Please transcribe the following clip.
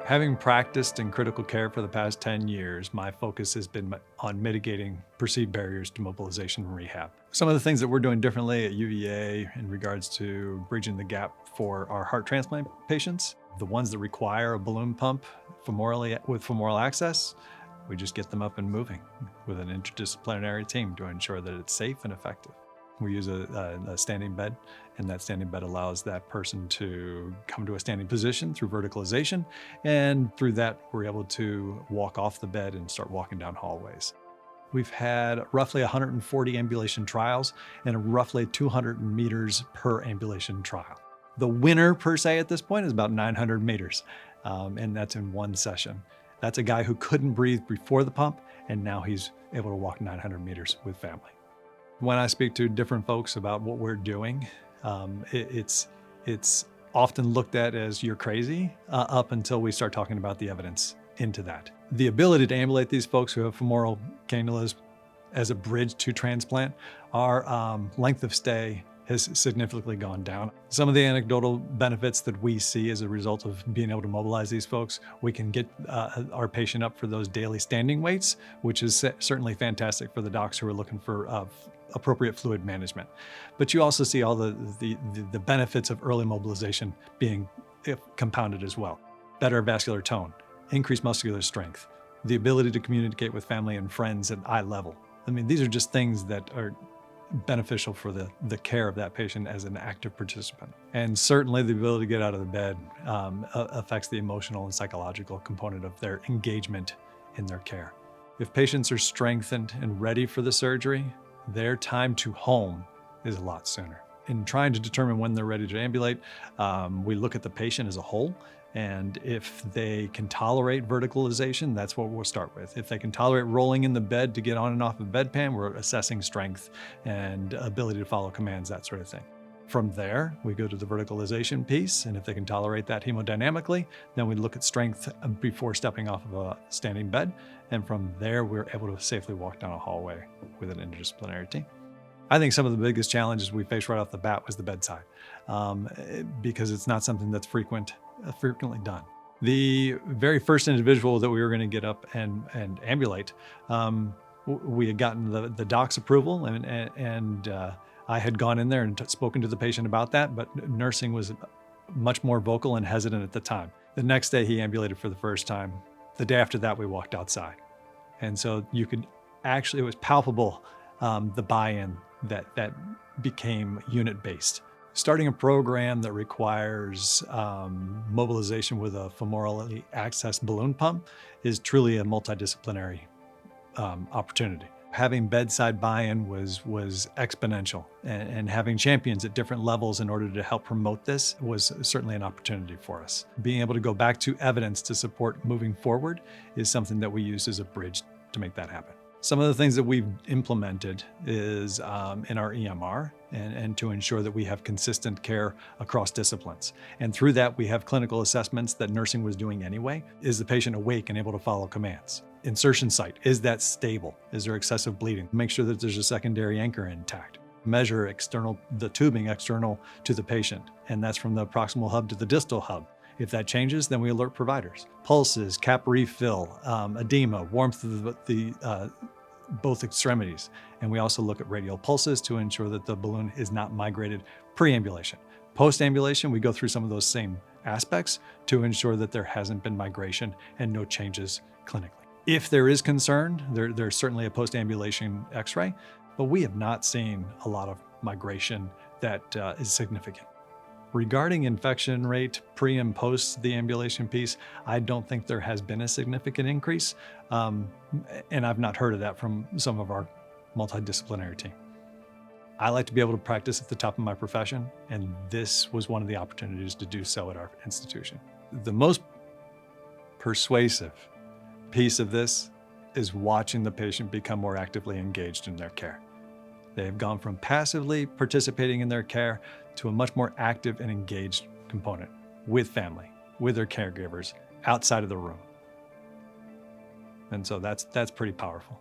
Having practiced in critical care for the past 10 years, my focus has been on mitigating perceived barriers to mobilization and rehab. Some of the things that we're doing differently at UVA in regards to bridging the gap for our heart transplant patients, the ones that require a balloon pump with femoral access, we just get them up and moving with an interdisciplinary team to ensure that it's safe and effective. We use a standing bed, and that standing bed allows that person to come to a standing position through verticalization, and through that, we're able to walk off the bed and start walking down hallways. We've had roughly 140 ambulation trials and roughly 200 meters per ambulation trial. The winner, per se, at this point is about 900 meters, and that's in one session. That's a guy who couldn't breathe before the pump, and now he's able to walk 900 meters with family. When I speak to different folks about what we're doing, it's often looked at as you're crazy up until we start talking about the evidence into that. The ability to ambulate these folks who have femoral cannulas as a bridge to transplant, our length of stay has significantly gone down. Some of the anecdotal benefits that we see as a result of being able to mobilize these folks, we can get our patient up for those daily standing weights, which is certainly fantastic for the docs who are looking for appropriate fluid management. But you also see all the benefits of early mobilization being compounded as well. Better vascular tone, increased muscular strength, the ability to communicate with family and friends at eye level. I mean, these are just things that are beneficial for the care of that patient as an active participant. And certainly the ability to get out of the bed affects the emotional and psychological component of their engagement in their care. If patients are strengthened and ready for the surgery, their time to home is a lot sooner. In trying to determine when they're ready to ambulate, we look at the patient as a whole, and if they can tolerate verticalization, that's what we'll start with. If they can tolerate rolling in the bed to get on and off of bedpan, we're assessing strength and ability to follow commands, that sort of thing. From there, we go to the verticalization piece, and if they can tolerate that hemodynamically, then we look at strength before stepping off of a standing bed, and from there, we're able to safely walk down a hallway with an interdisciplinary team. I think some of the biggest challenges we faced right off the bat was the bedside, because it's not something that's frequently done. The very first individual that we were going to get up and ambulate, we had gotten the doc's approval, and I had gone in there and spoken to the patient about that, but nursing was much more vocal and hesitant at the time. The next day he ambulated for the first time. The day after that, we walked outside. And so you could actually, it was palpable, the buy-in that became unit-based. Starting a program that requires mobilization with a femorally accessed balloon pump is truly a multidisciplinary opportunity. Having bedside buy-in was exponential, and having champions at different levels in order to help promote this was certainly an opportunity for us. Being able to go back to evidence to support moving forward is something that we use as a bridge to make that happen. Some of the things that we've implemented is in our EMR and to ensure that we have consistent care across disciplines. And through that, we have clinical assessments that nursing was doing anyway. Is the patient awake and able to follow commands? Insertion site, is that stable? Is there excessive bleeding? Make sure that there's a secondary anchor intact. Measure the tubing external to the patient, and that's from the proximal hub to the distal hub. If that changes, then we alert providers. Pulses, cap refill, edema, warmth of the both extremities. And we also look at radial pulses to ensure that the balloon is not migrated pre-ambulation. Post-ambulation, we go through some of those same aspects to ensure that there hasn't been migration and no changes clinically. If there is concern, there's certainly a post-ambulation x-ray, but we have not seen a lot of migration that is significant. Regarding infection rate pre and post the ambulation piece, I don't think there has been a significant increase, and I've not heard of that from some of our multidisciplinary team. I like to be able to practice at the top of my profession, and this was one of the opportunities to do so at our institution. The most persuasive piece of this is watching the patient become more actively engaged in their care. They have gone from passively participating in their care to a much more active and engaged component with family, with their caregivers, outside of the room. And so that's pretty powerful.